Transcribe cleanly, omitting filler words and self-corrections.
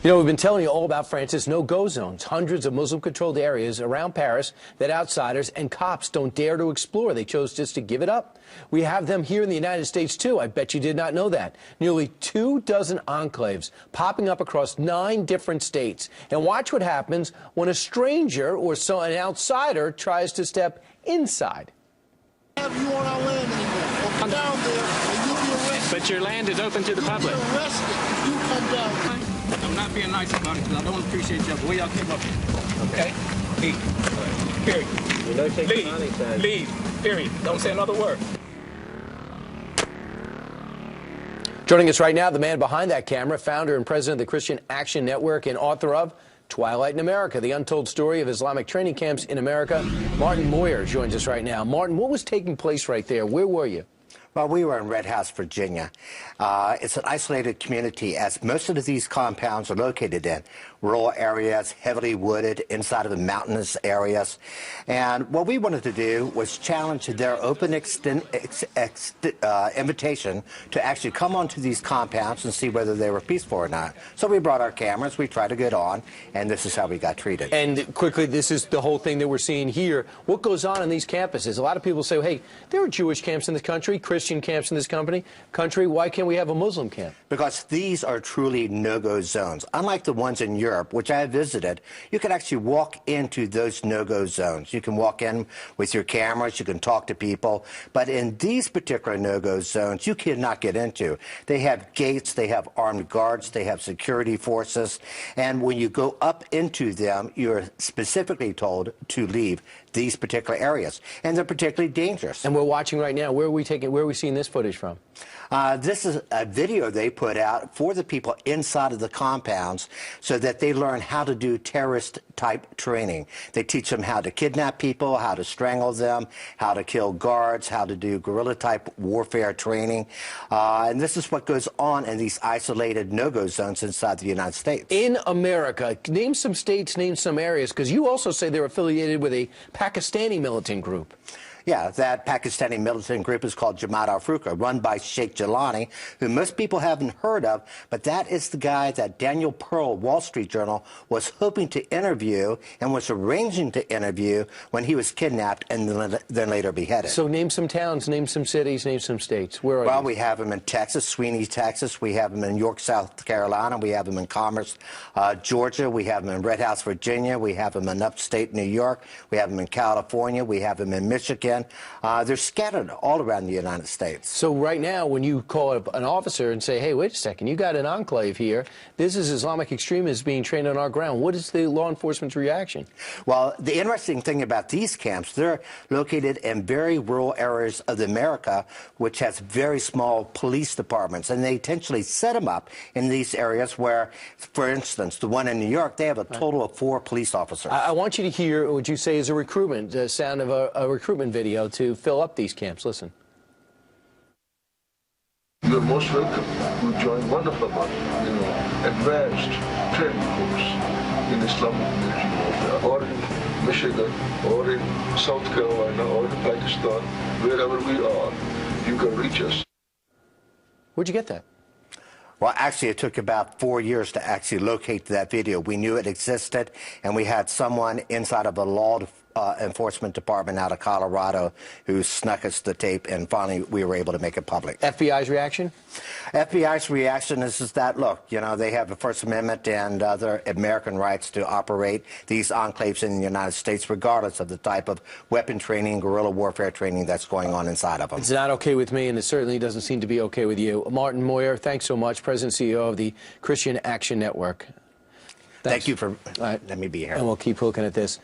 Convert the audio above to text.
You know, we've been telling you all about France's no-go zones, hundreds of Muslim-controlled areas around Paris that outsiders and cops don't dare to explore. They chose just to give it up. We have them here in the United States, too. I bet you did not know that. Nearly 24 enclaves popping up across 9 different states. And watch what happens when a stranger or an outsider tries to step inside. Have you on our land anymore? Come down there and you'll be arrested. But your land is open to the public. You'll be arrested if you come down. I'm not being nice about it because I don't appreciate y'all. The way y'all came up here. Okay? Leave. Period. You know, take leave. the money, son. Leave. Period. Don't say another word. Joining us right now, the man behind that camera, founder and president of the Christian Action Network and author of Twilight in America, the untold story of Islamic training camps in America. Martin Moyer joins us right now. Martin, what was taking place right there? Where were you? Well, we were in Red House, Virginia. It's an isolated community, as most of these compounds are located in rural areas, heavily wooded, inside of the mountainous areas. And what we wanted to do was challenge their open invitation to actually come onto these compounds and see whether they were peaceful or not. So we brought our cameras, we tried to get on, and this is how we got treated. And quickly, this is the whole thing that we're seeing here. What goes on in these campuses? A lot of people say, hey, there are Jewish camps in this country, Christian camps in this country. Why can't we have a Muslim camp? Because these are truly no-go zones. Unlike the ones in Europe, which I have visited, you can actually walk into those no-go zones. You can walk in with your cameras, you can talk to people, but in these particular no-go zones, you cannot get into. They have gates, they have armed guards, they have security forces, and when you go up into them, you're specifically told to leave these particular areas, and they're particularly dangerous. And we're watching right now. Where are we seeing this footage from? This is a video they put out for the people inside of the compounds so that they learn how to do terrorist-type training. They teach them how to kidnap people, how to strangle them, how to kill guards, how to do guerrilla-type warfare training. And this is what goes on in these isolated no-go zones inside the United States. In America, name some states, name some areas, because you also say they're affiliated with a Pakistani militant group. Yeah, that Pakistani militant group is called Jamaat al-Furqa, run by Sheikh Jelani, who most people haven't heard of, but that is the guy that Daniel Pearl, Wall Street Journal, was hoping to interview and was arranging to interview when he was kidnapped and then later beheaded. So name some towns, name some cities, name some states. Where are Well, you? we have him in Texas, Sweeney, Texas. We have him in York, South Carolina. We have him in Commerce, Georgia. We have him in Red House, Virginia. We have him in upstate New York. We have him in California. We have him in Michigan. They're scattered all around the United States. So right now, when you call up an officer and say, hey, wait a second, you got an enclave here, this is Islamic extremists being trained on our ground, what is the law enforcement's reaction? Well, the interesting thing about these camps, they're located in very rural areas of America, which has very small police departments, and they intentionally set them up in these areas where, for instance, the one in New York, they have a total of 4 police officers. I want you to hear what you say is a recruitment, sound of a recruitment video to fill up these camps. Listen. You're most welcome to join one of our, advanced training course in Islamic military warfare, or in Michigan, or in South Carolina, or in Pakistan, wherever we are, you can reach us. Where'd you get that? Well, actually, it took about 4 years to actually locate that video. We knew it existed, and we had someone inside of a law enforcement department out of Colorado who snuck us the tape, and finally we were able to make it public. FBI's reaction? FBI's reaction is that, look, they have the First Amendment and other American rights to operate these enclaves in the United States, regardless of the type of weapon training, guerrilla warfare training that's going on inside of them. It's not okay with me, and it certainly doesn't seem to be okay with you. Martin Moyer, thanks so much, President and CEO of the Christian Action Network. Thanks. Thank you for letting me be here. And we'll keep looking at this.